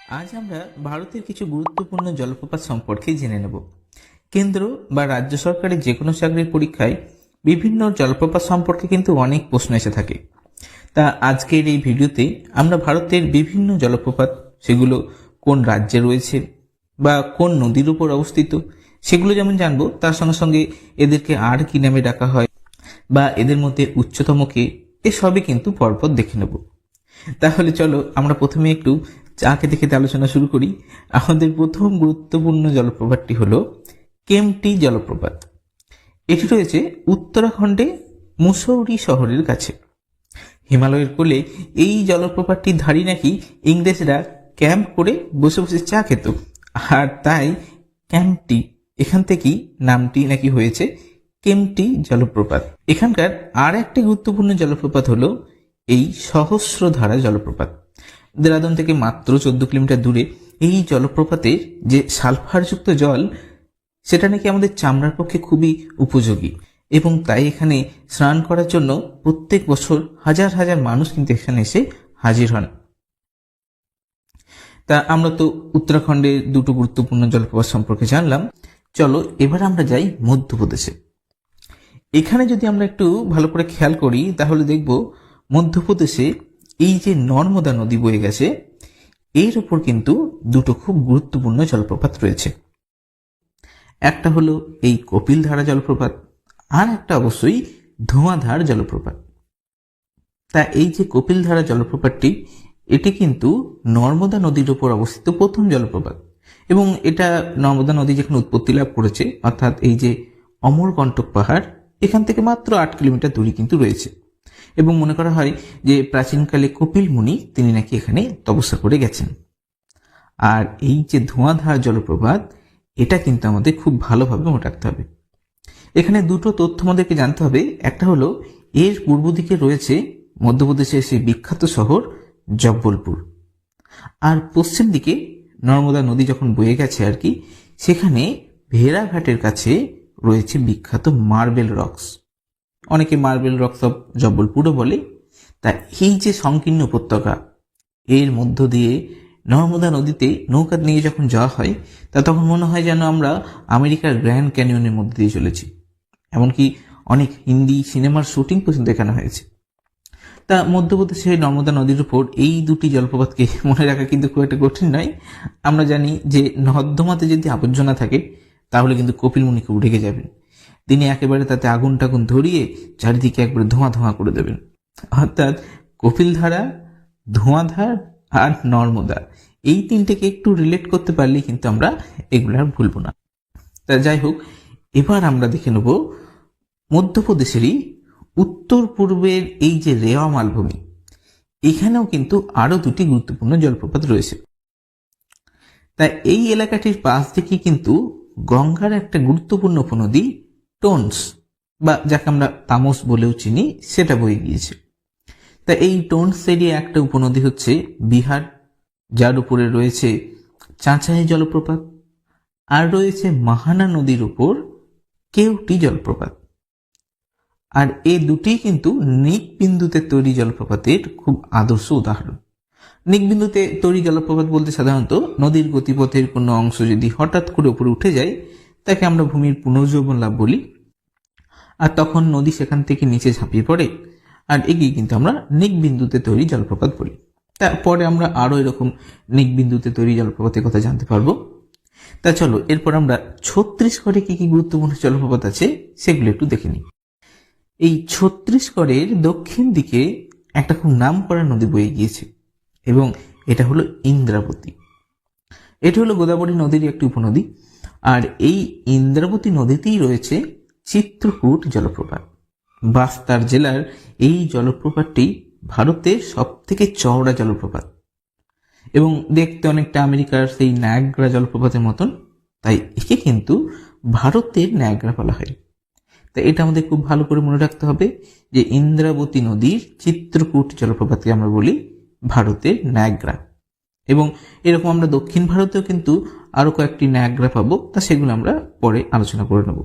আজ আমরা ভারতের কিছু গুরুত্বপূর্ণ জলপ্রপাত সম্পর্কে জেনে নেব। কেন্দ্র বা রাজ্য সরকারের যে কোনো চাকরির পরীক্ষায় বিভিন্ন জলপ্রপাত সম্পর্কে কিন্তু অনেক প্রশ্ন এসে থাকে। তা আজকের এই ভিডিওতে আমরা ভারতের বিভিন্ন জলপ্রপাত, সেগুলো কোন রাজ্যে রয়েছে বা কোন নদীর উপর অবস্থিত সেগুলো যেমন জানবো, তার সঙ্গে সঙ্গে এদেরকে আর কি নামে ডাকা হয় বা এদের মধ্যে উচ্চতম কে, এসবই কিন্তু পরপর দেখে নেব। তাহলে চলো আমরা প্রথমে একটু চাকে দেখে আলোচনা শুরু করি। আমাদের প্রথম গুরুত্বপূর্ণ জলপ্রপাতটি হলো কেম্পটি জলপ্রপাত। এটি রয়েছে উত্তরাখণ্ডে মুসৌরি শহরের কাছে। হিমালয়ের কোলে এই জলপ্রপাতটির ধারে নাকি ইংরেজরা ক্যাম্প করে বসে বসে চা খেত, আর তাই ক্যাম্পটি, এখান থেকেই নামটি নাকি হয়েছে কেম্পটি জলপ্রপাত। এখানকার আর একটি গুরুত্বপূর্ণ জলপ্রপাত হলো এই সহস্রধারা জলপ্রপাত। দেরাদুন থেকে মাত্র 14 কিলোমিটার দূরে এই জলপ্রপাতের যে সালফারযুক্ত জল, সেটা নাকি আমাদের চামড়ার পক্ষে খুবই উপযোগী, এবং তাই এখানে স্নান করার জন্য প্রত্যেক বছর হাজার হাজার মানুষ কিন্তু এখানে এসে হাজির হন। তা আমরা তো উত্তরাখণ্ডের দুটো গুরুত্বপূর্ণ জলপ্রপাত সম্পর্কে জানলাম। চলো এবার আমরা যাই মধ্যপ্রদেশে। এখানে যদি আমরা একটু ভালো করে খেয়াল করি তাহলে দেখব মধ্যপ্রদেশে এই যে নর্মদা নদী বয়ে গেছে, এর উপর কিন্তু দুটো খুব গুরুত্বপূর্ণ জলপ্রপাত রয়েছে। একটা হলো এই কপিলধারা জলপ্রপাত, আর একটা অবশ্যই ধোঁয়াধার জলপ্রপাত। তা এই যে কপিলধারা জলপ্রপাতটি, এটি কিন্তু নর্মদা নদীর উপর অবস্থিত প্রথম জলপ্রপাত, এবং এটা নর্মদা নদী যেখানে উৎপত্তি লাভ করেছে, অর্থাৎ এই যে অমরকণ্টক পাহাড়, এখান থেকে মাত্র 8 কিলোমিটার দূরে কিন্তু রয়েছে। এবং মনে করা হয় যে প্রাচীনকালে কপিল মুনি তিনি নাকি এখানে তপস্যা করে গেছেন। আর এই যে ধোঁয়াধার জলপ্রপাত, এটা কিন্তু আমাদের খুব ভালোভাবে মনে রাখতে হবে। এখানে দুটো তথ্য আমাদেরকে জানতে হবে। একটা হলো এর পূর্ব দিকে রয়েছে মধ্যপ্রদেশের সেই বিখ্যাত শহর জব্বলপুর, আর পশ্চিম দিকে নর্মদা নদী যখন বয়ে গেছে আর কি, সেখানে ভেড়াঘাটের কাছে রয়েছে বিখ্যাত মার্বেল রক্স। অনেকে মার্বেল রক্স অফ জব্বলপুরও বলে। তা এই যে সংকীর্ণ উপত্যকা, এর মধ্য দিয়ে নর্মদা নদীতে নৌকা নিয়ে যখন যাওয়া হয়, তা তখন মনে হয় যেন আমরা আমেরিকার গ্র্যান্ড ক্যানিয়নের মধ্যে দিয়ে চলেছি। এমনকি অনেক হিন্দি সিনেমার শুটিং পর্যন্ত এখানে হয়েছে। তা মধ্যপ্রদেশের নর্মদা নদীর উপর এই দুটি জলপ্রপাতকে মনে রাখা কিন্তু খুব একটা কঠিন নয়। আমরা জানি যে নর্দমাতে যদি আবর্জনা থাকে তাহলে কিন্তু কপিল মুনি খুব রেগে যাবেন। তিনি একেবারে তাতে আগুন টাগুন ধরিয়ে চারিদিকে একবারে ধোঁয়া ধোঁয়া করে দেবেন। অর্থাৎ কপিলধারা, ধোঁয়াধার আর নর্মদা, এই তিনটেকে একটু রিলেট করতে পারলেই কিন্তু আমরা এগুলো আর ভুলব না। তা যাই হোক, এবার আমরা দেখে নেব মধ্যপ্রদেশেরই উত্তর পূর্বের এই যে রেওয়া মালভূমি, এখানেও কিন্তু আরো দুটি গুরুত্বপূর্ণ জলপ্রপাত রয়েছে। তাই এই এলাকাটির পাশ থেকে কিন্তু গঙ্গার একটা গুরুত্বপূর্ণ উপনদী টোনস, বা যাকে আমরা তামস বলেও চিনি, সেটা বয়ে গিয়েছে। তা এই টোনস এরিয়া একটা উপনদী হচ্ছে বিহার, যার উপরে রয়েছে চাঁচাই জলপ্রপাত, আর রয়েছে মাহানা নদীর উপর কেউটি জলপ্রপাত। আর এই দুটি কিন্তু নিক বিন্দুতে তৈরি জলপ্রপাতের খুব আদর্শ উদাহরণ। নিক বিন্দুতে তৈরি জলপ্রপাত বলতে সাধারণত নদীর গতিপথের কোনো অংশ যদি হঠাৎ করে উপরে উঠে যায়, তাকে আমরা ভূমির পুনর্জীবন লাভ বলি, আর তখন নদী সেখান থেকে নিচে ঝাঁপিয়ে পড়ে, আর এগিয়ে কিন্তু আমরা নিক বিন্দুতে তৈরি জলপ্রপাত বলি। তারপরে আমরা আরো এরকম নিক বিন্দুতে তৈরি জলপ্রপাতের কথা জানতে পারবো। তা চলো এরপর আমরা ছত্তিশগড়ে কি কি গুরুত্বপূর্ণ জলপ্রপাত আছে সেগুলো একটু দেখে নিই। এই ছত্তিশগড়ের দক্ষিণ দিকে একটা খুব নাম করা নদী বয়ে গিয়েছে, এবং এটা হলো ইন্দ্রাবতী। এটা হলো গোদাবরী নদীর একটি উপনদী, আর এই ইন্দ্রাবতী নদীতেই রয়েছে চিত্রকূট জলপ্রপাত। বাস্তার জেলার এই জলপ্রপাতটি ভারতের সব থেকে চওড়া জলপ্রপাত, এবং দেখতে অনেকটা আমেরিকার সেই নায়াগ্রা জলপ্রপাতের মতন, তাই একে কিন্তু ভারতের নায়াগ্রা বলা হয়। তাই এটা আমাদের খুব ভালো করে মনে রাখতে হবে যে ইন্দ্রাবতী নদীর চিত্রকূট জলপ্রপাতকে আমরা বলি ভারতের নায়াগ্রা। এবং এরকম আমরা দক্ষিণ ভারতেও কিন্তু আরো কয়েকটি নায়াগ্রা পাবো, তা সেগুলো আমরা পরে আলোচনা করে নেব।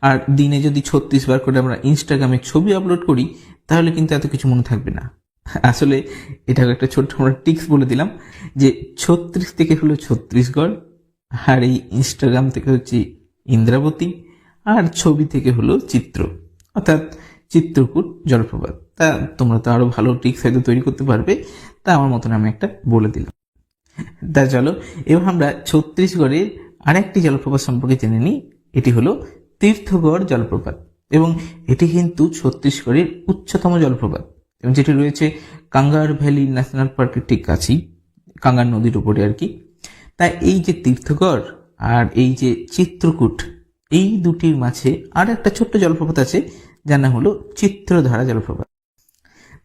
আর দিনে যদি 36 বার করে আমরা ইনস্টাগ্রামে ছবি আপলোড করি তাহলে কিন্তু এত কিছু মনে থাকবে না। আসলে এটাও একটা ছোট্ট আমরা টিক্স বলে দিলাম যে 36 থেকে হলো ছত্তিশগড়, আর এই ইনস্টাগ্রাম থেকে হচ্ছে ইন্দ্রাবতী, আর ছবি থেকে হলো চিত্র, অর্থাৎ চিত্রকূট জলপ্রপাত। তা তোমরা তো আরো ভালো টিক্স হয়তো তৈরি করতে পারবে, তা আমার মতন আমি একটা বলে দিলাম। তা চলো এবার আমরা ছত্তিশগড়ের আরেকটি জলপ্রপাত সম্পর্কে জেনে নিই। এটি হলো তীর্থগড় জলপ্রপাত, এবং এটি কিন্তু ছত্তিশগড়ের উচ্চতম জলপ্রপাত, এবং যেটি রয়েছে কাঙ্গার ভ্যালি ন্যাশনাল পার্কের ঠিক কাছেই, কাঙ্গার নদীর উপরে আর কি। তাই এই যে তীর্থগড় আর এই যে চিত্রকূট, এই দুটির মাঝে আর একটা ছোট্ট জলপ্রপাত আছে, যার নাম হলো চিত্রধারা জলপ্রপাত।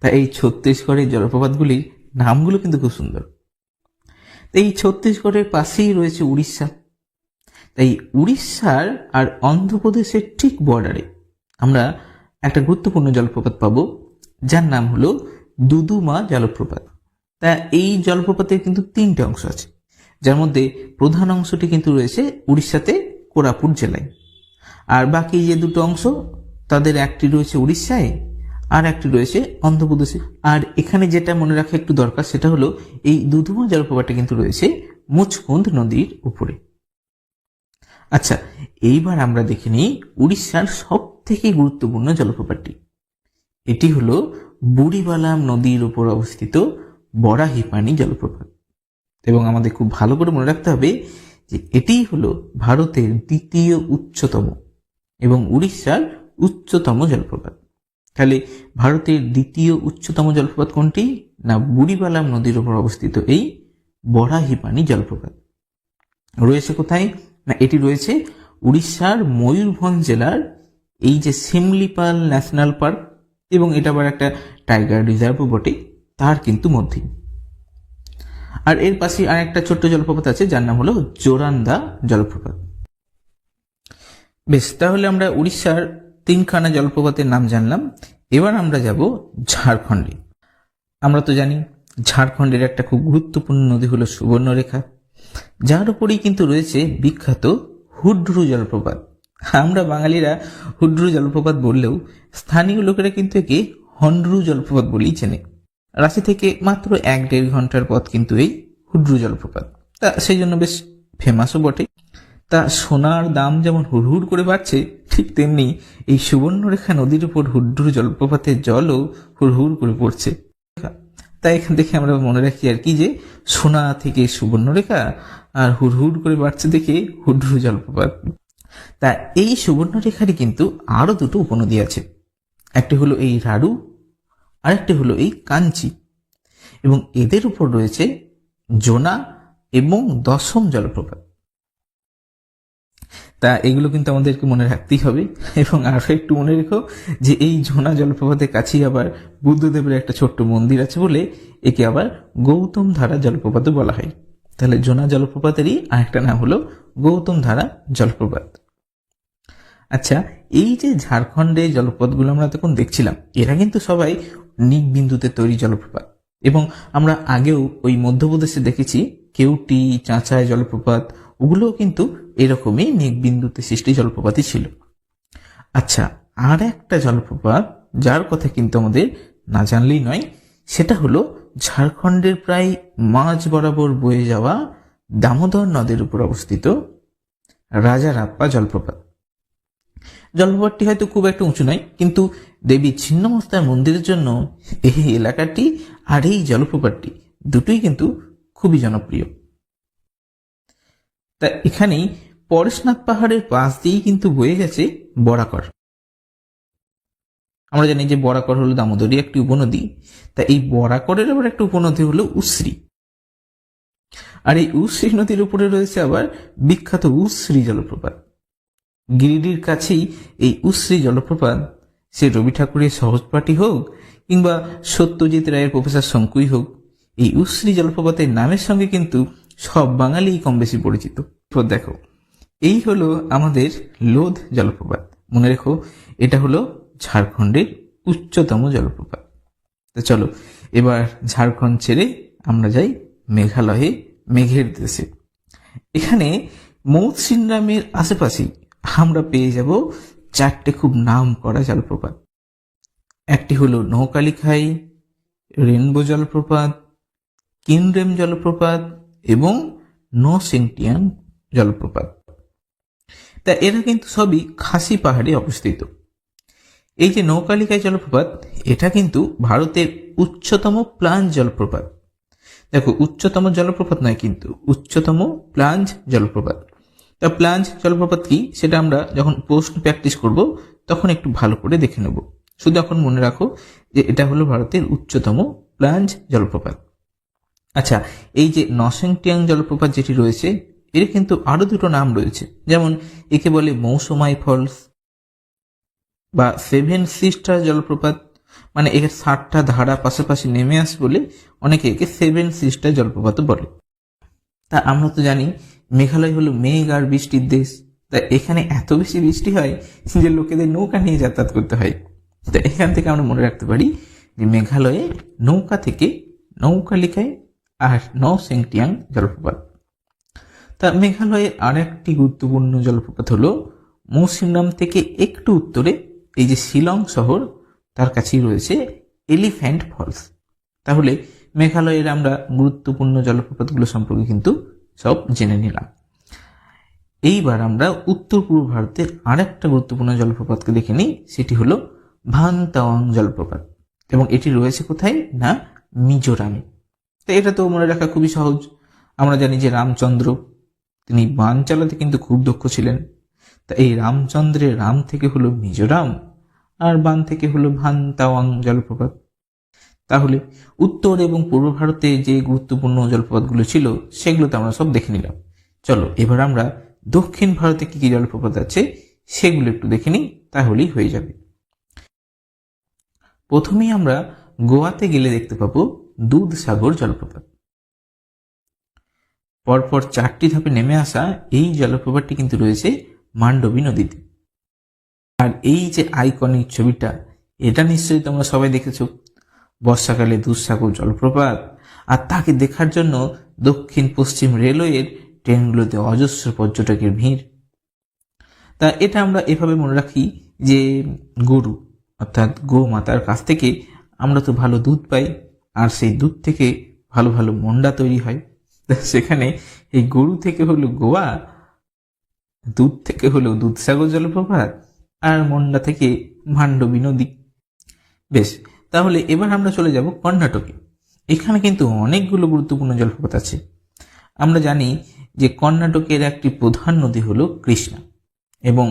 তা এই ছত্তিশগড়ের জলপ্রপাতগুলির নামগুলো কিন্তু খুব সুন্দর। এই ছত্তিশগড়ের পাশেই রয়েছে উড়িষ্যা। তাই উড়িষ্যার আর অন্ধ্রপ্রদেশের ঠিক বর্ডারে আমরা একটা গুরুত্বপূর্ণ জলপ্রপাত পাবো, যার নাম হলো দুদুমা জলপ্রপাত। তা এই জলপ্রপাতের কিন্তু 3টে অংশ আছে, যার মধ্যে প্রধান অংশটি কিন্তু রয়েছে উড়িষ্যাতে কোরাপুট জেলায়, আর বাকি যে দুটো অংশ তাদের একটি রয়েছে উড়িষ্যায় আর একটি রয়েছে অন্ধ্রপ্রদেশে। আর এখানে যেটা মনে রাখা একটু দরকার সেটা হলো এই দুধুমা জলপ্রপাতটা কিন্তু রয়েছে মুচকুন্দ নদীর উপরে। আচ্ছা, এইবার আমরা দেখে নিই উড়িষ্যার সব থেকে গুরুত্বপূর্ণ জলপ্রপাতটি। এটি হলো বুড়িবালাম নদীর উপর অবস্থিত বরাহিপানি জলপ্রপাত, এবং আমাদের খুব ভালো করে মনে রাখতে হবে যে এটিই হলো ভারতের দ্বিতীয় উচ্চতম এবং উড়িষ্যার উচ্চতম জলপ্রপাত। তাহলে ভারতের দ্বিতীয় উচ্চতম জলপ্রপাত কোনটি? না, বুড়িবালাম নদীর উপর অবস্থিত এই বরাহিপানি জলপ্রপাত। রয়েছে কোথায়? না, এটি রয়েছে উড়িষ্যার ময়ূরভঞ্জ জেলার এই যে শিমলিপাল ন্যাশনাল পার্ক, এবং এটা আবার একটা টাইগার রিজার্ভও বটে, তার কিন্তু মধ্যেই। আর এর পাশে আর একটা ছোট্ট জলপ্রপাত আছে, যার নাম হলো জোরান্দা জলপ্রপাত। বেশ, তাহলে আমরা উড়িষ্যার 3খানা জলপ্রপাতের নাম জানলাম। এবার আমরা যাব ঝাড়খণ্ডে। আমরা তো জানি ঝাড়খণ্ডের একটা খুব গুরুত্বপূর্ণ নদী হলো সুবর্ণরেখা, যার উপরেই কিন্তু রয়েছে বিখ্যাত হুড্রু জলপ্রপাত। আমরা বাঙালিরা হুড্রু জলপ্রপাত বললেও স্থানীয় লোকেরা কিন্তু একে হন্ড্রু জলপ্রপাত বলেই চেনে। রাঁচি থেকে মাত্র 1-1.5 ঘন্টার পথ কিন্তু এই হুড্রু জলপ্রপাত, তা সেই জন্য বেশ ফেমাসও বটে। তা সোনার দাম যেমন হুড়হুড় করে বাড়ছে, ঠিক তেমনি এই সুবর্ণরেখা নদীর উপর হুড্রু জলপ্রপাতের জলও হুড়হুড় করে পড়ছে। তাই এখান থেকে আমরা মনে রাখি আর কি, যে সোনা থেকে সুবর্ণরেখা আর হুড়হুড় করে বাড়ছে দেখে হুড্রু জলপ্রপাত। তা এই সুবর্ণরেখারই কিন্তু আরো দুটো উপনদী আছে, একটি হলো এই রাড়ু, আরেকটি হলো এই কাঞ্চি, এবং এদের উপর রয়েছে জোনা এবং দশম জলপ্রপাত। তা এগুলো কিন্তু আমাদেরকে মনে রাখতেই হবে। এবং আরো একটু মনে রেখো যে এই জোনা জলপ্রপাতের কাছেই আবার বুদ্ধদেবের একটা ছোট্ট মন্দির আছে বলে একে আবার গৌতম ধারা জলপ্রপাতও বলা হয়। তাহলে জোনা জলপ্রপাতেরই আরেকটা নাম হলো গৌতম ধারা জলপ্রপাত। আচ্ছা, এই যে ঝাড়খণ্ডে জলপ্রপাতগুলো আমরা তখন দেখছিলাম, এরা কিন্তু সবাই নিক বিন্দুতে তৈরি জলপ্রপাত, এবং আমরা আগেও ওই মধ্যপ্রদেশে দেখেছি কেউটি, চাঁচায় জলপ্রপাত, ওগুলোও কিন্তু এরকমই নিক বিন্দুতে সৃষ্টি জলপ্রপাতই ছিল। আচ্ছা, আর একটা জলপ্রপাত যার কথা কিন্তু আমাদের না জানলেই নয়, সেটা হলো ঝাড়খণ্ডের প্রায় মাঝ বরাবর বয়ে যাওয়া দামোদর নদের উপর অবস্থিত রাজারাপ্পা জলপ্রপাত। জলপ্রপাতটি হয়তো খুব একটা উঁচু নয়, কিন্তু দেবী ছিন্নমস্তার মন্দিরের জন্য এই এলাকাটি আর এই জলপ্রপাতটি দুটোই কিন্তু খুবই জনপ্রিয়। তা এখানেই পরেশনাথ পাহাড়ের পাশ দিয়েই কিন্তু বয়ে গেছে বরাকর। আমরা জানি যে বরাকর হলো দামোদরী একটি উপনদী, তা এই বরাকরের আবার একটা উপনদী হলো উশ্রী, আর এই উশ্রী নদীর উপরে রয়েছে আবার বিখ্যাত উশ্রী জলপ্রপাত। গিরিডির কাছেই এই উশ্রী জলপ্রপাত, সে রবি ঠাকুরের সহজপাঠী হোক কিংবা সত্যজিৎ রায়ের প্রফেসর শঙ্কুই হোক, এই উশ্রী জলপ্রপাতের নামের সঙ্গে কিন্তু সব বাঙালি কম বেশি পরিচিত। দেখো, এই হলো আমাদের লোধ জলপ্রপাত। মনে রেখো, এটা হলো ঝাড়খণ্ডের উচ্চতম জলপ্রপাত। তো চলো এবার ঝাড়খণ্ড ছেড়ে আমরা যাই মেঘালয়ে, মেঘের দেশে। এখানে মৌসিনরামের আশেপাশেই আমরা পেয়ে যাব 4টে খুব নাম করা জলপ্রপাত। একটি হলো নৌকালিখাই, রেনবো জলপ্রপাত, কিনরেম জলপ্রপাত এবং নসেংটিয়ান জলপ্রপাত। তা এরা কিন্তু সবই খাসি পাহাড়ে অবস্থিত। এই যে নৌকালিকায় জলপ্রপাত, এটা কিন্তু ভারতের উচ্চতম প্লাঞ্জ জলপ্রপাত। দেখো, উচ্চতম জলপ্রপাত নয়, কিন্তু উচ্চতম প্লাঞ্জ জলপ্রপাত। তা প্লাঞ্জ জলপ্রপাত কি, সেটা আমরা যখন প্রশ্ন প্র্যাকটিস করব তখন একটু ভালো করে দেখে নেব। শুধু এখন মনে রাখো যে এটা হলো ভারতের উচ্চতম প্লাঞ্জ জলপ্রপাত। আচ্ছা, এই যে নসেংটিয়াং জলপ্রপাত যেটি রয়েছে, এর কিন্তু আরো দুটো নাম রয়েছে। যেমন একে বলে মৌসুমাই ফলস বা সেভেন সিস্টার জলপ্রপাত, মানে এর 7টা ধারা পাশাপাশি নেমে আসে বলে অনেকে একে সেভেন সিস্টার জলপ্রপাত বলে। তা আমরা তো জানি মেঘালয় হলো মেঘ আর বৃষ্টির দেশ। তা এখানে এত বেশি বৃষ্টি হয় যে লোকেদের নৌকা নিয়ে যাতায়াত করতে হয়। তা এখান থেকে আমরা মনে রাখতে পারি যে মেঘালয়ে নৌকা থেকে নৌকালিকায় আর নসেংটিয়াং জলপ্রপাত। তা মেঘালয়ের আর একটি গুরুত্বপূর্ণ জলপ্রপাত হলো মৌসিনরাম থেকে একটু উত্তরে এই যে শিলং শহর, তার কাছেই রয়েছে এলিফ্যান্ট ফলস। তাহলে মেঘালয়ের আমরা গুরুত্বপূর্ণ জলপ্রপাতগুলো সম্পর্কে কিন্তু সব জেনে নিলাম। এইবার আমরা উত্তর পূর্ব ভারতের আর একটা গুরুত্বপূর্ণ জলপ্রপাতকে দেখে নিই, সেটি হলো ভান তাওয়াং জলপ্রপাত। এবং এটি রয়েছে কোথায় না, মিজোরামে। তো এটা তো মনে রাখা খুবই সহজ। আমরা জানি যে রামচন্দ্র, তিনি বান চালাতে কিন্তু খুব দক্ষ ছিলেন। তা এই রামচন্দ্রের রাম থেকে হলো মিজোরাম, আর বান থেকে হলো ভান তাওয়াং জলপ্রপাত। তাহলে উত্তর এবং পূর্ব ভারতে যে গুরুত্বপূর্ণ জলপ্রপাতগুলো ছিল সেগুলো তো আমরা সব দেখে নিলাম। চলো এবার আমরা দক্ষিণ ভারতে কি কি জলপ্রপাত আছে সেগুলো একটু দেখে নিই, তাহলেই হয়ে যাবে। প্রথমেই আমরা গোয়াতে গেলে দেখতে পাবো দুধসাগর জলপ্রপাত। পরপর 4টি ধাপে নেমে আসা এই জলপ্রপাতটি কিন্তু রয়েছে মান্ডবী নদীতে। আর এই যে আইকনিক ছবিটা, এটা নিশ্চয়ই তোমরা সবাই দেখেছো। বর্ষাকালে দুধসাগর জলপ্রপাত, আর তাকে দেখার জন্য দক্ষিণ পশ্চিম রেলওয়ের ট্রেনগুলোতে অজস্র পর্যটকের ভিড়। তা এটা আমরা এভাবে মনে রাখি যে গরু অর্থাৎ গোমাতার কাছ থেকে আমরা তো ভালো দুধ পাই, আর সেই দুধ থেকে ভালো ভালো মন্ডা তৈরি হয়। সেখানে এই গরু থেকে হলো গোয়া, দুধ থেকে হলো দুধসাগর জলপ্রপাত, আর মন্ডা থেকে মান্ডবী নদী। বেশ, তাহলে এবার আমরা চলে যাব কর্ণাটকে। এখানে কিন্তু অনেকগুলো গুরুত্বপূর্ণ জলপ্রপাত আছে। আমরা জানি যে কর্ণাটকের একটি প্রধান নদী হলো কৃষ্ণা, এবং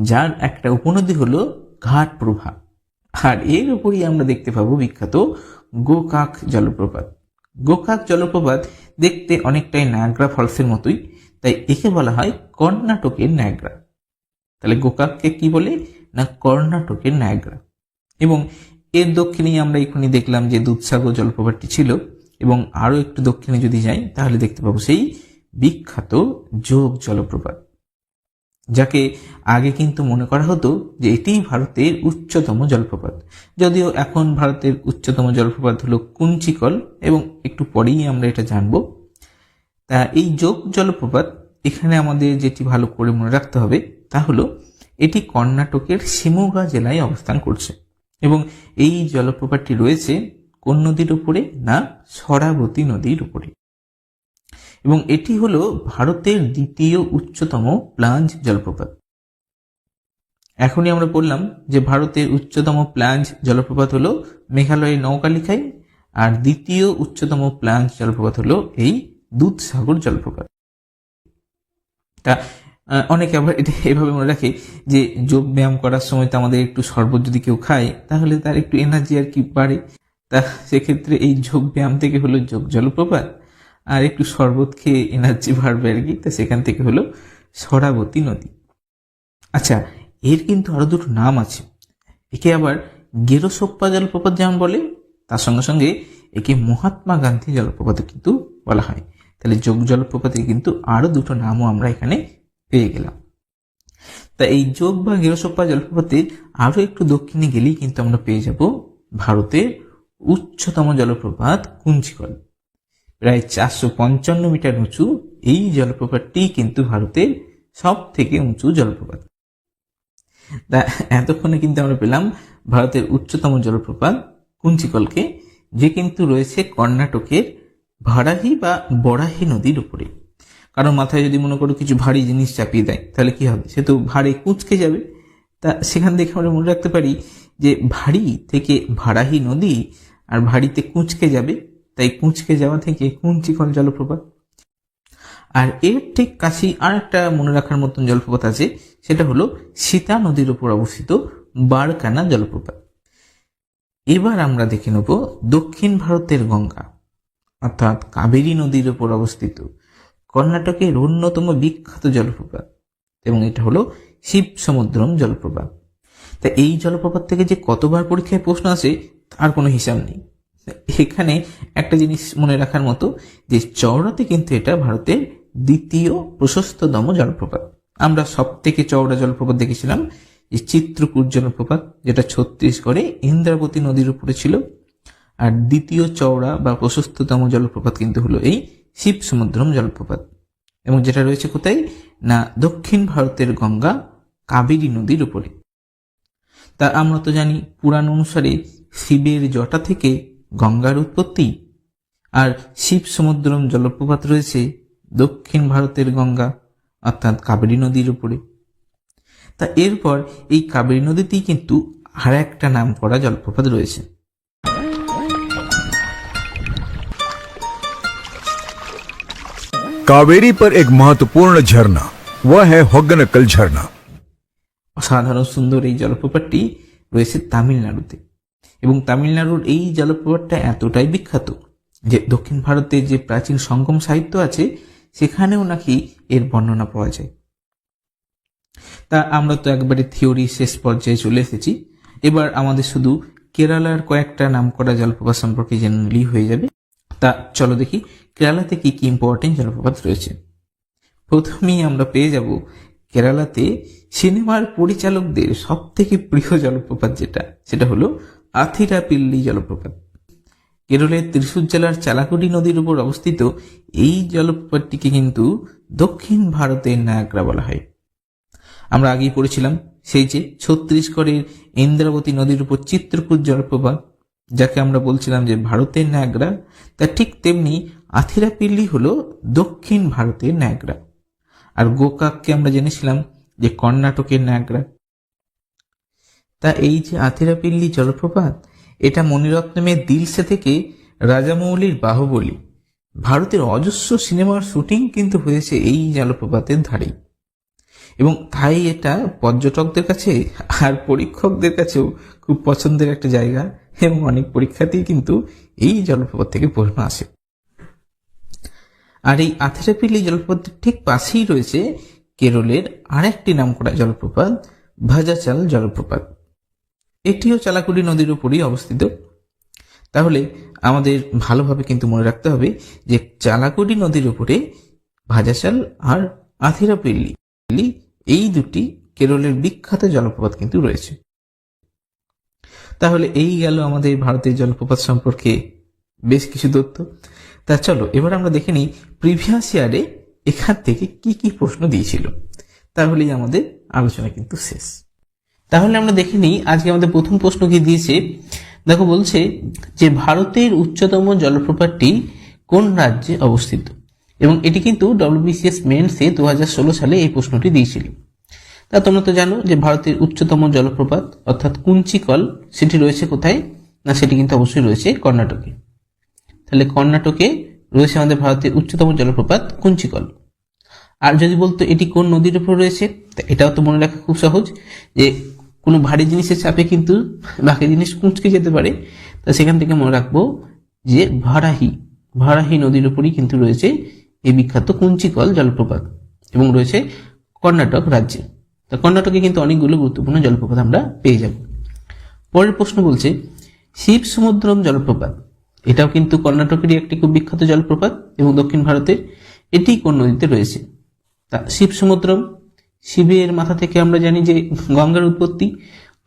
যার একটা উপনদী হলো ঘাটপ্রভা। আর এর উপরই আমরা দেখতে পাবো বিখ্যাত গোকাক জলপ্রপাত। গোকাক জলপ্রপাত দেখতে অনেকটাই নায়াগ্রা ফলসের মতোই, তাই একে বলা হয় কর্ণাটকের নায়াগ্রা। তাহলে গোকাককে কি বলে না, কর্ণাটকের নায়াগ্রা। এবং এর দক্ষিণেই আমরা এখনই দেখলাম যে দুধসাগর জলপ্রপাতটি ছিল, এবং আরো একটু দক্ষিণে যদি যাই তাহলে দেখতে পাবো সেই বিখ্যাত যোগ জলপ্রপাত, যাকে আগে কিন্তু মনে করা হতো যে এটি ভারতের উচ্চতম জলপ্রপাত। যদিও এখন ভারতের উচ্চতম জলপ্রপাত হলো কুঞ্চিকল, এবং একটু পরেই আমরা এটা জানবো। তা এই যোগ জলপ্রপাত, এখানে আমাদের যেটি ভালো করে মনে রাখতে হবে তা হলো এটি কর্ণাটকের শিমোগা জেলায় অবস্থান করছে, এবং এই জলপ্রপাতটি রয়েছে কোন নদীর উপরে না, শরাবতী নদীর উপরে। এবং এটি হলো ভারতের দ্বিতীয় উচ্চতম প্লাঞ্জ জলপ্রপাত। এখনই আমরা বললাম যে ভারতের উচ্চতম প্লাঞ্জ জলপ্রপাত হলো মেঘালয়ের নৌকালিকায়, আর দ্বিতীয় উচ্চতম প্লাঞ্জ জলপ্রপাত হলো এই দুধসাগর জলপ্রপাত। তা অনেকে আবার এটা এভাবে মনে রাখে যে যোগ ব্যায়াম করার সময় তো আমাদের একটু শরবত যদি কেউ খায় তাহলে তার একটু এনার্জি আর কি বাড়ে। তা সেক্ষেত্রে এই যোগ ব্যায়াম থেকে হলো যোগ জলপ্রপাত, আর একটু শরবত খেয়ে এনার্জি বাড়বে আর কি, তা সেখান থেকে হলো শরাবতী নদী। আচ্ছা, এর কিন্তু আরো দুটো নাম আছে। একে আবার গেরোসোপ্পা জলপ্রপাত যেমন বলে, তার সঙ্গে সঙ্গে একে মহাত্মা গান্ধী জলপ্রপাত কিন্তু বলা হয়। তাহলে যোগ জলপ্রপাতের কিন্তু আরো দুটো নামও আমরা এখানে পেয়ে গেলাম। তা এই যোগ বা গেরোসোপ্পা জলপ্রপাতের আরো একটু দক্ষিণে গেলেই কিন্তু আমরা পেয়ে যাব ভারতের উচ্চতম জলপ্রপাত কুঞ্চিকল। প্রায় 455 মিটার উঁচু এই জলপ্রপাতটি কিন্তু ভারতের সব থেকে উঁচু জলপ্রপাত। তা এতক্ষণে কিন্তু আমরা পেলাম ভারতের উচ্চতম জলপ্রপাত কুঞ্চিকলকে, যে কিন্তু রয়েছে কর্ণাটকের ভারাহি বা বরাহি নদীর উপরে। কারণ মাথায় যদি মনে করো কিছু ভারী জিনিস চাপিয়ে দেয় তাহলে কি হবে, সে তো ভারী কুঁচকে যাবে। তা সেখান থেকে আমরা মনে রাখতে পারি যে ভারী থেকে ভারাহি নদী, আর ভারীতে কুঁচকে যাবে, তাই কুঁচকে যাওয়া থেকে কুঞ্চিকল জলপ্রপাত। আর এর ঠিক কাছে আর একটা মনে রাখার মতন জলপ্রপাত আছে, সেটা হলো সীতা নদীর উপর অবস্থিত বারকানা জলপ্রপাত। এবার আমরা দেখে নেব দক্ষিণ ভারতের গঙ্গা অর্থাৎ কাবেরী নদীর উপর অবস্থিত কর্ণাটকের অন্যতম বিখ্যাত জলপ্রপাত, এবং এটা হলো শিব সমুদ্রম জলপ্রপাত। তা এই জলপ্রপাত থেকে যে কতবার পরীক্ষায় প্রশ্ন আসে তার কোনো হিসাব নেই। এখানে একটা জিনিস মনে রাখার মতো যে চওড়াতে কিন্তু এটা ভারতের দ্বিতীয় প্রশস্ততম জলপ্রপাত। আমরা সব থেকে চওড়া জলপ্রপাত দেখেছিলাম যে চিত্রকূট জলপ্রপাত, যেটা ছত্তিশগড়ে ইন্দ্রাবতী নদীর উপরে ছিল। আর দ্বিতীয় চওড়া বা প্রশস্ততম জলপ্রপাত কিন্তু হলো এই শিব সমুদ্রম জলপ্রপাত, এবং যেটা রয়েছে কোথায় না দক্ষিণ ভারতের গঙ্গা কাবেরী নদীর উপরে। তা আমরা তো জানি পুরাণ অনুসারে শিবের জটা থেকে গঙ্গার উৎপত্তি, আর শিব সমুদ্রম জলপ্রপাত রয়েছে দক্ষিণ ভারতের গঙ্গা অর্থাৎ কাবেরী নদীর উপরে। তা এরপর এই কাবেরী নদীতেই কিন্তু আর একটা নাম করা জলপ্রপাত রয়েছে। कावेरी पर एक महत्वपूर्ण झरना वह है होगनकल झरना। অসাধারণ সুন্দর এই জলপ্রপাতটি রয়েছে তামিলনাড়ুতে, এবং তামিলনাড়ুর এই জলপ্রপাতটা এতটাই বিখ্যাত যে দক্ষিণ ভারতে যে প্রাচীন সঙ্গম সাহিত্য আছে সেখানেও নাকি এর বর্ণনা পাওয়া যায়। তা আমরা তো একবারে থিওরি শেষ পর্যায়ে চলে এসেছি, এবার আমাদের শুধু কেরালার কয়েকটা নাম করা জলপ্রপাত সম্পর্কে জেনে নিলেই হয়ে যাবে। তা চলো দেখি কেরালাতে কি কি ইম্পর্টেন্ট জলপ্রপাত রয়েছে। প্রথমেই আমরা পেয়ে যাব কেরালাতে সিনেমার পরিচালকদের সব থেকে প্রিয় জলপ্রপাত, সেটা হলো আথিরাপিল্লি জলপ্রপাত। কেরলের ত্রিশূর জেলার চালাকুডি নদীর উপর অবস্থিত এই জলপ্রপাতটিকে কিন্তু দক্ষিণ ভারতের নায়াগ্রা বলা হয়। আমরা আগেই পড়েছিলাম সেই যে ছত্তিশগড়ের ইন্দ্রাবতী নদীর উপর চিত্রকূট জলপ্রপাত, যাকে আমরা বলছিলাম যে ভারতের নায়াগ্রা, তা ঠিক তেমনি আথিরাপিল্লি হলো দক্ষিণ ভারতের নায়াগ্রা। আর গোকাককে আমরা জেনেছিলাম যে কর্ণাটকের নায়াগ্রা। তা এই যে আথিরাপিল্লি জলপ্রপাত, এটা মণিরত্নমের দিলসে থেকে রাজামৌলির বাহুবলী, ভারতের অজস্র সিনেমার শুটিং কিন্তু হয়েছে এই জলপ্রপাতের ধারেই, এবং তাই এটা পর্যটকদের কাছে আর পরীক্ষকদের কাছেও খুব পছন্দের একটা জায়গা, এবং অনেক পরীক্ষাতেই কিন্তু এই জলপ্রপাত থেকে প্রশ্ন আসে। আর এই আথিরাপিল্লি জলপ্রপাতের ঠিক পাশেই রয়েছে কেরলের আরেকটি নামকরা জলপ্রপাত ভাজাচাল জলপ্রপাত। এটিও চালাকুডি নদীর উপরেই অবস্থিত। তাহলে আমাদের ভালোভাবে কিন্তু মনে রাখতে হবে যে চালাকুডি নদীর উপরে ভাজাচাল আর আথিরাপিল্লি এই দুটি কেরলের বিখ্যাত জলপ্রপাত কিন্তু রয়েছে। তাহলে এই গেল আমাদের ভারতের জলপ্রপাত সম্পর্কে বেশ কিছু তথ্য। তা চলো এবার আমরা দেখে নিই প্রিভিয়াস ইয়ারে এখান থেকে কি কি প্রশ্ন দিয়েছিল, তাহলেই আমাদের আলোচনা কিন্তু শেষ। তাহলে আমরা দেখে নিই আজকে আমাদের প্রথম প্রশ্ন কি দিয়েছে। দেখো বলছে যে ভারতের উচ্চতম জলপ্রপাতটি কোন রাজ্যে অবস্থিত, এবং এটি কিন্তু WBCS মেন্সে 2016 সালে এই প্রশ্নটি দিয়েছিল। তা তোমরা তো জানো যে ভারতের উচ্চতম জলপ্রপাত অর্থাৎ কুঞ্চিকল সেটি রয়েছে কোথায় না, সেটি কিন্তু অবশ্যই রয়েছে কর্ণাটকে। তাহলে কর্ণাটকে রয়েছে আমাদের ভারতের উচ্চতম জলপ্রপাত কুঞ্চিকল। আর যদি বলতো এটি কোন নদীর উপর রয়েছে, এটাও তো মনে রাখা খুব সহজ যে কোনো ভারী জিনিসের চাপে কিন্তু বাকি জিনিস কুঁচকে যেতে পারে। তা সেখান থেকে মনে রাখবো যে ভারাহি নদীর উপরই কিন্তু রয়েছে এই বিখ্যাত কুঞ্চিকল জলপ্রপাত, এবং রয়েছে কর্ণাটক রাজ্যে। তা কর্ণাটকে কিন্তু অনেকগুলো গুরুত্বপূর্ণ জলপ্রপাত আমরা পেয়ে যাব। পরের প্রশ্ন বলছে শিব সমুদ্রম জলপ্রপাত, এটাও কিন্তু কর্ণাটকেরই একটি খুব বিখ্যাত জলপ্রপাত এবং দক্ষিণ ভারতের। এটি কোন নদীতে রয়েছে? তা শিব সমুদ্রম, শিবের মাথা থেকে আমরা জানি যে গঙ্গার উৎপত্তি,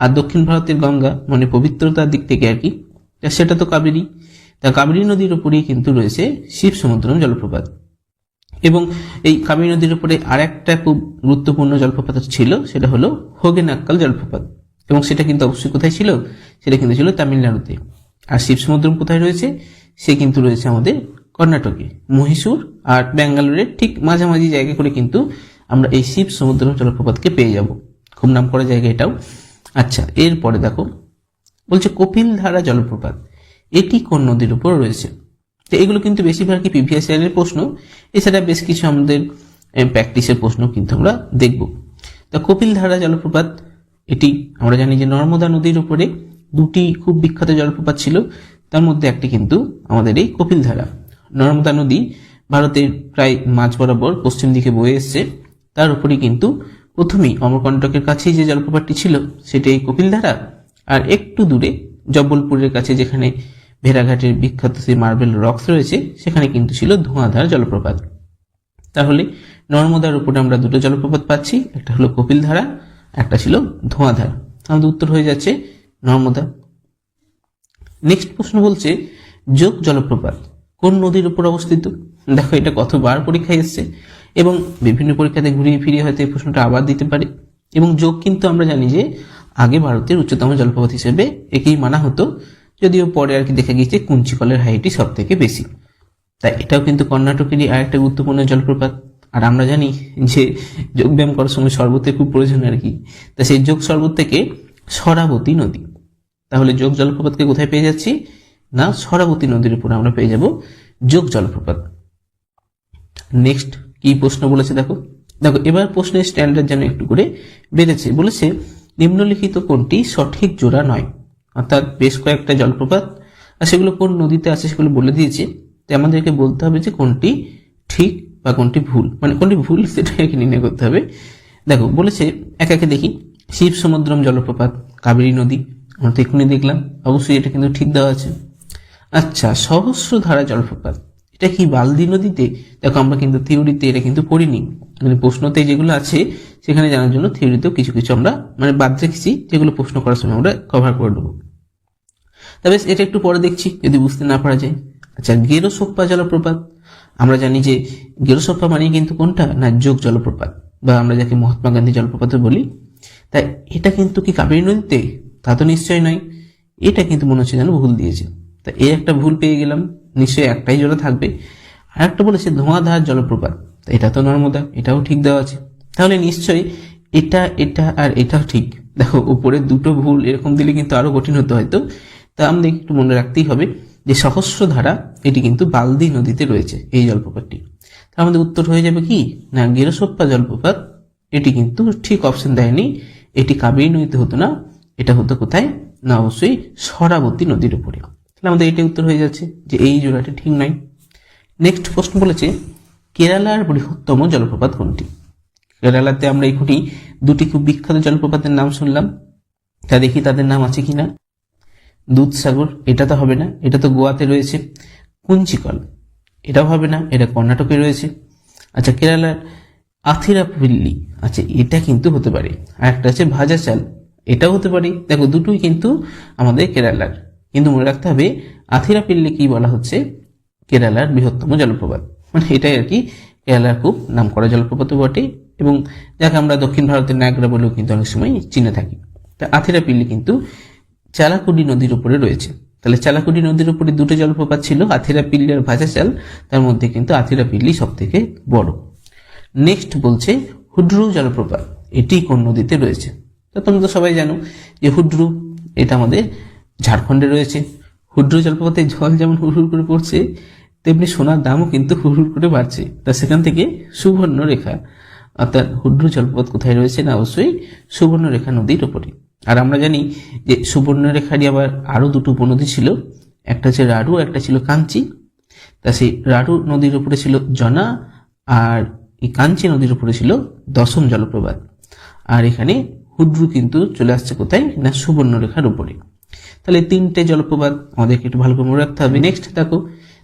আর দক্ষিণ ভারতের গঙ্গা মানে পবিত্রতার দিক থেকে আর কি, সেটা তো কাবেরী। তা কাবেরী নদীর উপরেই কিন্তু রয়েছে শিব সমুদ্রম জলপ্রপাত। এবং এই কাবেরী নদীর উপরে আর একটা খুব গুরুত্বপূর্ণ জলপ্রপাত ছিল, সেটা হলো হোগেনাক্কাল জলপ্রপাত, এবং সেটা কিন্তু অবশ্যই কোথায় ছিল, সেটা কিন্তু ছিল তামিলনাড়ুতে। আর শিবসমুদ্রম কোথায় রয়েছে? সে কিন্তু রয়েছে আমাদের কর্ণাটকে, মহীশূর আর ব্যাঙ্গালোরের ঠিক মাঝামাঝি জায়গা করে কিন্তু আমরা এই শিবসমুদ্রম জলপ্রপাতকে পেয়ে যাব। খুব নাম করা জায়গা এটাও। আচ্ছা, এরপরে দেখো বলছে কপিলধারা জলপ্রপাত এটি কোন নদীর উপর রয়েছে? তো এগুলো কিন্তু বেশিরভাগই প্রিভিয়াস ইয়ারের প্রশ্ন, এছাড়া বেশ কিছু আমাদের প্র্যাকটিসের প্রশ্ন কিন্তু আমরা দেখব। তা কপিলধারা জলপ্রপাত এটি আমরা জানি যে নর্মদা নদীর উপরে দুটি খুব বিখ্যাত জলপ্রপাত ছিল, তার মধ্যে একটি কিন্তু আমাদের এই কপিলধারা। নর্মদা নদী ভারতের প্রায় মাঝ বরাবর পশ্চিম দিকে বয়ে এসছে, তার উপরে কিন্তু প্রথমেই অমরকণ্টকের কাছেই যে জলপ্রপাতটি ছিল সেটি এই কপিলধারা, আর একটু দূরে জব্বলপুরের কাছে যেখানে ভেড়াঘাটের বিখ্যাত সেই মার্বেল রক্স রয়েছে সেখানে কিন্তু ছিল ধোঁয়াধার জলপ্রপাত। তাহলে নর্মদার উপরে আমরা দুটো জলপ্রপাত পাচ্ছি, একটা হলো কপিলধারা, একটা ছিল ধোঁয়াধার। আমাদের উত্তর হয়ে যাচ্ছে নর্মদা। নেক্সট প্রশ্ন বলছে যোগ জলপ্রপাত কোন নদীর উপর অবস্থিত? দেখো এটা কতবার পরীক্ষায় এসছে এবং বিভিন্ন পরীক্ষাতে ঘুরিয়ে ফিরিয়ে হয়তো এই প্রশ্নটা আবার দিতে পারে। এবং যোগ কিন্তু আমরা জানি যে আগে ভারতের উচ্চতম জলপ্রপাত হিসেবে একেই মানা হতো, যদিও পরে আর কি দেখা গিয়েছে কুঞ্চিকলের হাইটই সব থেকে বেশি। তাই এটাও কিন্তু কর্ণাটকেরই আরেকটা গুরুত্বপূর্ণ জলপ্রপাত। আর আমরা জানি যে যোগব্যায়াম করার সময় শরবতের খুব প্রয়োজন আর কি, তা সেই যোগ শরবত থেকে সরাবতী নদী। তাহলে যোগ জলপ্রপাতকে কোথায় পেয়ে যাচ্ছি? না, সরাবতী নদীর উপরে আমরা পেয়ে যাব যোগ জলপ্রপাত। নেক্সট কি প্রশ্ন বলেছে দেখো দেখো এবার প্রশ্নের স্ট্যান্ডার্ড যেন একটু করে বেড়েছে। বলেছে নিম্নলিখিত কোনটি সঠিক জোড়া নয়? অর্থাৎ বেশ কয়েকটা জলপ্রপাত আর সেগুলো কোন নদীতে আছে সেগুলো বলে দিয়েছে, তো আমাদেরকে বলতে হবে যে কোনটি ঠিক বা কোনটি ভুল, মানে কোনটি ভুল সেটা কি নির্ণয় করতে হবে। দেখো বলেছে একে একে দেখি। শিবসমুদ্রম জলপ্রপাত কাবেরী নদী, আমরা তো এক্ষুনি দেখলাম, অবশ্যই এটা কিন্তু ঠিক দেওয়া আছে। আচ্ছা, সহস্রধারা জলপ্রপাত এটা কি বালদি নদীতে? দেখো আমরা কিন্তু থিওরিতে এটা কিন্তু পড়িনি, মানে প্রশ্নতে যেগুলো আছে সেখানে জানার জন্য থিওরিতেও কিছু কিছু আমরা মানে বাদ রেখেছি, যেগুলো প্রশ্ন করার সময় আমরা কভার করে দেবো। তবে এটা একটু পরে দেখছি যদি বুঝতে না পারা যায়। আচ্ছা, গেরোসোপ্পা জলপ্রপাত, আমরা জানি যে গেরোসোপ্পা মানে কিন্তু কোনটা? না, যোগ জলপ্রপাত, বা আমরা যাকে মহাত্মা গান্ধী জলপ্রপাত বলি। তাই এটা কিন্তু কি কাবেরী নদীতে? তা তো নিশ্চয়ই নয়, এটা কিন্তু মনে হচ্ছে যেন ভুল দিয়েছে। তা এই একটা ভুল পেয়ে গেলাম, নিশ্চয়ই একটাই জোড়া থাকবে। আর একটা বলেছে ধোঁয়াধার জলপ্রপাত, তা এটা তো নর্মদা, এটাও ঠিক দেওয়া আছে। তাহলে নিশ্চয়ই এটা এটা আর এটাও ঠিক। দেখো উপরে দুটো ভুল এরকম দিলে কিন্তু আরো কঠিন হতো হয়তো। তা আমাদের একটু মনে রাখতেই হবে যে সহস্রধারা এটি কিন্তু বালদি নদীতে রয়েছে এই জলপ্রপাতটি। তার আমাদের উত্তর হয়ে যাবে কি? না, গেরোসোপ্পা জলপ্রপাত এটি কিন্তু ঠিক অপশন দেয়নি, এটি কাবেরী নদীতে হতো না, এটা হতো কোথায়? না, অবশ্যই সরাবতী নদীর উপরে। তাহলে আমাদের এটাই উত্তর হয়ে যাচ্ছে যে এই জোড়াটি ঠিক নয়। নেক্সট প্রশ্ন বলেছে কেরালার বৃহত্তম জলপ্রপাত কোনটি? কেরালাতে আমরা এখনই দুটি খুব বিখ্যাত জলপ্রপাতের নাম শুনলাম, তা দেখি তাদের নাম আছে কিনা। দুধসাগর এটা তো হবে না, এটা তো গোয়াতে রয়েছে। কুঞ্চিকল এটাও হবে না, এটা কর্ণাটকে রয়েছে। আচ্ছা, কেরালার আথিরাপিল্লি, আচ্ছা এটা কিন্তু হতে পারে। আর একটা আছে ভাজাচাল, এটাও হতে পারে। দেখো দুটোই কিন্তু আমাদের কেরালার, কিন্তু মনে রাখতে হবে আথিরাপিল্লি কি বলা হচ্ছে? কেরালার বৃহত্তম জলপ্রপাত, মানে এটাই আর কি কেরালার খুব নাম করা জলপ্রপাতও বটে, এবং যাকে আমরা দক্ষিণ ভারতের নায়গ্রা বলেও কিন্তু অনেক সময় চিনে থাকি। তা আথিরাপিল্লি কিন্তু চালাকুডি নদীর উপরে রয়েছে। তাহলে চালাকুডি নদীর উপরে দুটো জলপ্রপাত ছিল, আথিরাপিল্লি আর ভাজাচাল, তার মধ্যে কিন্তু আথিরাপিল্লি সব থেকে বড়। নেক্সট বলছে হুড্রু জলপ্রপাত এটি কোন নদীতে রয়েছে? তো তোমরা তো সবাই জানো যে হুড্রু এটা আমাদের ঝাড়খণ্ডে রয়েছে। হুড্রু জলপ্রপাতে জল যেমন হুড় করে পড়ছে, তেমনি সোনার দামও কিন্তু হুড় করে বাড়ছে। তা সেখান থেকে সুবর্ণরেখা, অর্থাৎ হুড্রু জলপ্রপাত কোথায় রয়েছে? না, অবশ্যই সুবর্ণরেখা নদীর উপরে। আর আমরা জানি যে সুবর্ণরেখারই আবার আরো দুটো উপনদী ছিল, একটা হচ্ছে রাঢ়ু, একটা ছিল কাঞ্চি। তা সেই রাঢ়ু নদীর উপরে ছিল জনা, আর এই কাঞ্চি নদীর উপরে ছিল দশম জলপ্রপাত। আর এখানে হুড্রু কিন্তু চলে আসছে কোথায়? না, সুবর্ণরেখার উপরে। তাহলে তিনটে জলপ্রপাত আমাদেরকে একটু ভালো করে মনে রাখতে হবে। নেক্সট দেখো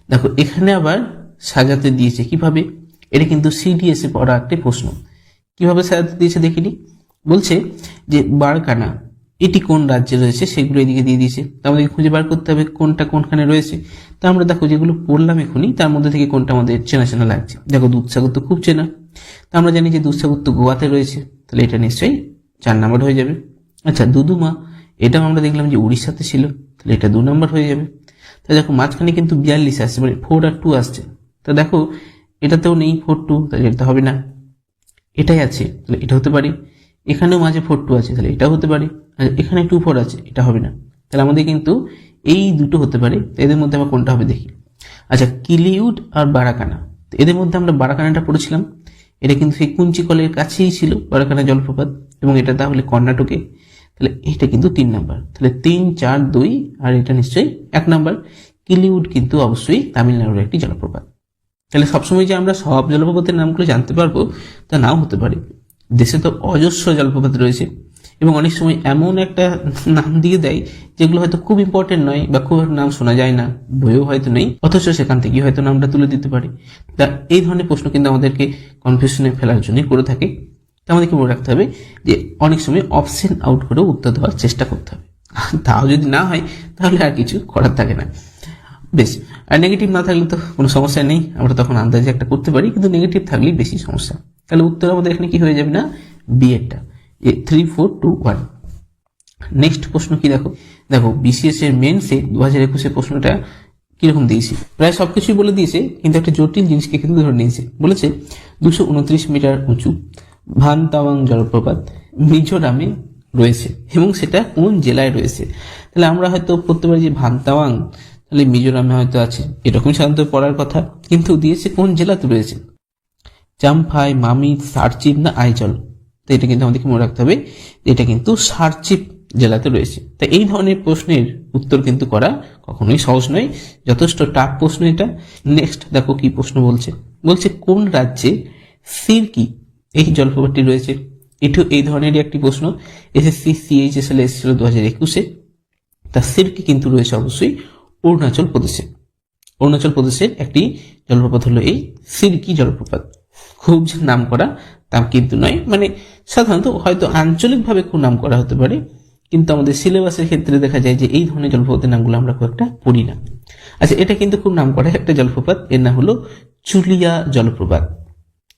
দেখো এখানে আবার সাজাতে দিয়েছে কিভাবে, এটা কিন্তু সিডিএসে পড়া একটি প্রশ্ন। কিভাবে সাজাতে দিয়েছে দেখিনি। বলছে যে বারকানা এটি কোন রাজ্যে রয়েছে সেগুলো এদিকে দিয়ে দিয়েছে, তো আমাদেরকে খুঁজে বার করতে হবে কোনটা কোনখানে রয়েছে। তো আমরা দেখো যেগুলো পড়লাম এখনই তার মধ্যে থেকে কোনটা আমাদের চেনা চেনা লাগছে। দেখো দুধসাগর তো খুব চেনা, তো আমরা জানি যে দুধসাগর তো গোয়াতে রয়েছে, তাহলে এটা নিশ্চয়ই 4 নম্বর হয়ে যাবে। আচ্ছা, দুদুমা এটাও আমরা দেখলাম যে উড়িষ্যাতে ছিল, তাহলে এটা 2 নাম্বার হয়ে যাবে। তা দেখো মাঝখানে কিন্তু 42 আসছে, মানে 4 আর 2 আসছে। তা দেখো এটাতেও নেই 4 2, তাহলে এটা হবে না। এটাই আছে, তাহলে এটা হতে পারে। এখানেও মাঝে 4 2 আছে, তাহলে এটা হতে পারে। আর এখানে 2 4 আছে, এটা হবে না। তাহলে আমাদের কিন্তু এই দুটো হতে পারে। তো এদের মধ্যে আমরা কোনটা হবে দেখি। আচ্ছা, কিলিউড আর বারাকানা, তো এদের মধ্যে আমরা বারাকানাটা পড়েছিলাম। এটা কিন্তু সেই কুঞ্চিকলের কাছেই ছিল বারাকানা জলপ্রপাত, এবং এটা তাহলে কর্ণাটকে। তাহলে এটা কিন্তু 3 নাম্বার। তাহলে 3 4 2, আর এটা নিশ্চয়ই 1 নাম্বার। কিলিউড কিন্তু অবশ্যই তামিলনাড়ুর একটি জলপ্রপাত। তাহলে সবসময় যে আমরা সব জলপ্রপাতের নামগুলো জানতে পারবো তা নাও হতে পারে। দেশে তো অজস্র জলপ্রপাত রয়েছে, এবং অনেক সময় এমন একটা নাম দিয়ে দেয় যেগুলো হয়তো খুব ইম্পর্টেন্ট নয়, বা খুব নাম শোনা যায় না, বইও হয়তো নেই, অথচ সেখান থেকে হয়তো নামটা তুলে দিতে পারে। তা এই ধরনের প্রশ্ন কিন্তু আমাদেরকে কনফিউশনে ফেলার জন্য করে থাকে। তা আমাদেরকে মনে রাখতে হবে যে অনেক সময় অপশন আউট করে উত্তর দেওয়ার চেষ্টা করতে হবে। তাও যদি না হয় তাহলে আর কিছু করার থাকে না। বেশ, আর নেগেটিভ না থাকলে তো কোনো সমস্যা নেই, আমরা তখন আন্দাজে একটা করতে পারি, কিন্তু নেগেটিভ থাকলেই বেশি সমস্যা। তাহলে উত্তর আমাদের এখানে কি হয়ে যাবে না, বি এরটা, 3 4 2 1। নেক্সট প্রশ্ন কি দেখো, দেখো বিসিএস এর মেন্সে 2021 প্রশ্নটা কিরকম দিয়েছে, প্রায় সবকিছুই বলে দিয়েছে, কিন্তু একটা জটিল জিনিসকে কিন্তু ধরে নিয়েছে। বলেছে 229 মিটার উঁচু ভান তাওয়াং জলপ্রপাত মিজোরামে রয়েছে, এবং সেটা কোন জেলায় রয়েছে। তাহলে আমরা হয়তো পড়তে পারি যে ভান তাওয়াং, তাহলে মিজোরামে হয়তো আছে, এরকম সাধারণত পড়ার কথা, কিন্তু দিয়েছে কোন জেলাতে রয়েছে, চাম্পাই, মামিত, সার্চিপ না আইজল। তো এটা কিন্তু আমাদেরকে মনে রাখতে হবে যে এটা কিন্তু সার্চিপ জেলাতে রয়েছে। তো এই ধরনের প্রশ্নের উত্তর কিন্তু করা কখনোই সহজ নয়, যথেষ্ট টাফ প্রশ্ন এটা। নেক্সট দেখো কি প্রশ্ন বলছে, বলছে কোন রাজ্যে সিরকি এই জলপ্রপাতটি রয়েছে। এটিও এই ধরনেরই একটি প্রশ্ন, এসএসসি সিএইচএসএল এসেছিল 2021-এ। তা সিরকি কিন্তু রয়েছে অবশ্যই অরুণাচল প্রদেশে। অরুণাচল প্রদেশের একটি জলপ্রপাত হলো এই সিরকি জলপ্রপাত। খুব যে নাম করা তা কিন্তু নয়, মানে সাধারণত হয়তো আঞ্চলিকভাবে খুব নাম করা হতে পারে, কিন্তু আমাদের সিলেবাসের ক্ষেত্রে দেখা যায় যে এই ধরনের জলপ্রপাতের নামগুলো আমরা খুব একটা পড়ি না। আচ্ছা, এটা কিন্তু খুব নাম করা একটা জলপ্রপাত, এর নাম হলো চুলিয়া জলপ্রপাত,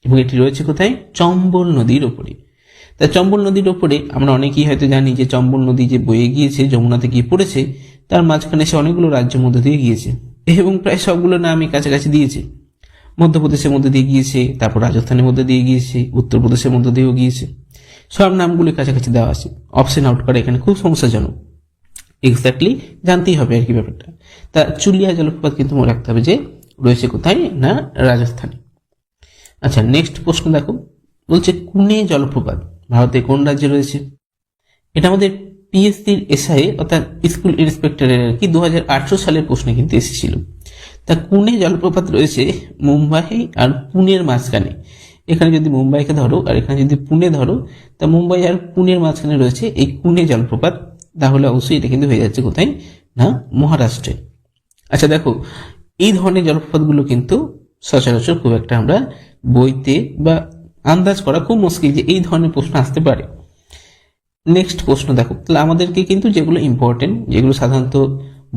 এবং এটি রয়েছে কোথায়, চম্বল নদীর ওপরে। তা চম্বল নদীর ওপরে আমরা অনেকেই হয়তো জানি যে চম্বল নদী যে বয়ে গিয়েছে যমুনাতে গিয়ে পড়েছে, তার মাঝখানে সে অনেকগুলো রাজ্যের মধ্যে দিয়ে গিয়েছে, এবং প্রায় সবগুলো নামই কাছাকাছি দিয়েছে। মধ্যপ্রদেশের মধ্যে দিয়ে গিয়েছে, তারপর রাজস্থানের মধ্যে দিয়ে গিয়েছে, উত্তরপ্রদেশের মধ্যে দিয়েও গিয়েছে, সব নামগুলি কাছাকাছি দেওয়া আছে। অপশন আউট করা এখানে খুব সমস্যাজনক, এক্স্যাক্টলি জানতেই হবে আর কি ব্যাপারটা। তা চুলিয়া জলপ্রপাত কিন্তু মনে রাখতে হবে যে রয়েছে কোথায় না, রাজস্থানে। আচ্ছা, নেক্সট প্রশ্ন দেখো, বলছে কুনে জলপ্রপাত ভারতে কোন রাজ্যে রয়েছে। এটা আমাদের পিএসসির এসআই অর্থাৎ স্কুল ইন্সপেক্টরের আর কি 2018 সালের প্রশ্নে কিন্তু এসেছিল। তা কুনে জলপ্রপাত রয়েছে মুম্বাই আর পুনের মাঝখানে। এখানে যদি মুম্বাইকে ধরো আর এখানে যদি পুনে ধরো, তা মুম্বাই আর পুনের মাঝখানে রয়েছে এই কুনে জলপ্রপাত। তাহলে অবশ্যই এটা কিন্তু হয়ে যাচ্ছে কোথায় না, মহারাষ্ট্রে। আচ্ছা দেখো, এই ধরনের জলপ্রপাতগুলো কিন্তু সচরাচর খুব একটা আমরা বইতে বা আন্দাজ করা খুব মুশকিল যে এই ধরনের প্রশ্ন আসতে পারে। নেক্সট প্রশ্ন দেখো, তাহলে আমাদেরকে কিন্তু যেগুলো ইম্পর্টেন্ট, যেগুলো সাধারণত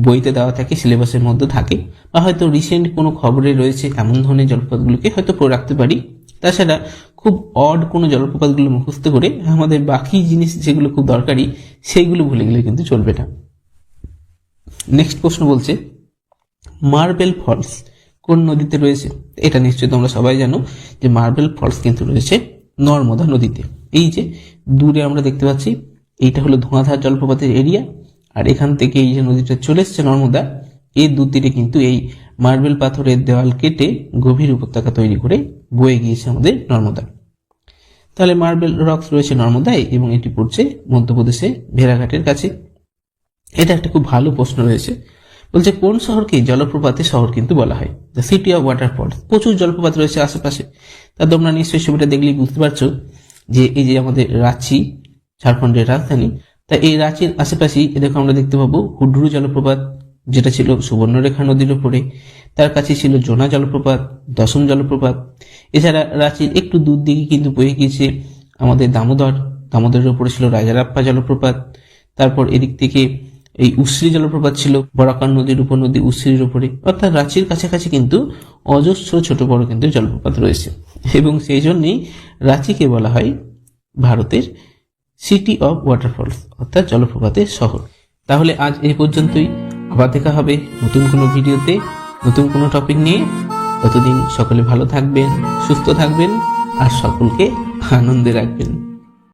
বইতে দেওয়া থাকে, সিলেবাসের মধ্যে থাকে, বা হয়তো রিসেন্ট কোনো খবরে রয়েছে, এমন ধরনের জলপ্রপাতগুলোকে হয়তো পড়ে রাখতে পারি। তাছাড়া খুব অড কোনো জলপ্রপাতগুলো মুখস্থ করে আমাদের বাকি জিনিস যেগুলো খুব দরকারি সেইগুলো ভুলে গেলে কিন্তু চলবে না। নেক্সট প্রশ্ন বলছে মার্বেল ফলস কোন নদীতে রয়েছে। এটা নিশ্চয়ই তোমরা সবাই জানো যে মার্বেল ফলস কিন্তু রয়েছে নর্মদা নদীতে। এই যে দূরে আমরা দেখতে পাচ্ছি, এইটা হলো ধোঁয়াধার জলপ্রপাতের এরিয়া, আর এখান থেকে এই যে নদীটা চলে এসছে নর্মদা, এই দুতীরে কিন্তু এই মার্বেল পাথরের দেওয়াল কেটে গভীর উপত্যকা তৈরি করে বয়ে গিয়েছে আমাদের নর্মদা। তাহলে মার্বেল রক্স রয়েছে নর্মদায়, এবং এটি পড়ছে মধ্যপ্রদেশে ভেড়াঘাটের কাছে। এটা একটা খুব ভালো প্রশ্ন রয়েছে, বলছে কোন শহরকে জলপ্রপাতের শহর কিন্তু বলা হয়, দ্য সিটি অফ ওয়াটারফলস। প্রচুর জলপ্রপাত রয়েছে আশেপাশে। তা তোমরা নিশ্চয়ই ছবিটা দেখলেই বুঝতে পারছো যে এই যে আমাদের রাঁচি, ঝাড়খণ্ডের রাজধানী, তা এই রাঁচির আশেপাশেই এরকম আমরা দেখতে পাবো হুড্রু জলপ্রপাত, যেটা ছিল সুবর্ণরেখা নদীর উপরে। তার কাছে ছিল জোনা জলপ্রপাত, দশম জলপ্রপাত। এছাড়া রাঁচির একটু দূর দিকে কিন্তু বয়ে গিয়েছে আমাদের দামোদরের উপরে ছিল রাজারাপ্পা জলপ্রপাত। তারপর এদিক থেকে এই উশ্রী জলপ্রপাত ছিল বরাকার নদীর উপনদী উশ্রীর উপরে। অর্থাৎ রাঁচির কাছাকাছি কিন্তু অজস্র ছোট বড় কিন্তু জলপ্রপাত রয়েছে, এবং সেই জন্যই রাঁচিকে বলা হয় ভারতের সিটি অফ ওয়াটারফলস, অর্থাৎ জলপ্রপাতের শহর। তাহলে আজ এই পর্যন্তই, আবার দেখা হবে নতুন কোনো ভিডিওতে, নতুন কোনো টপিক নিয়ে। ততদিন সকলে ভালো থাকবেন, সুস্থ থাকবেন আর সকলকে আনন্দে রাখবেন।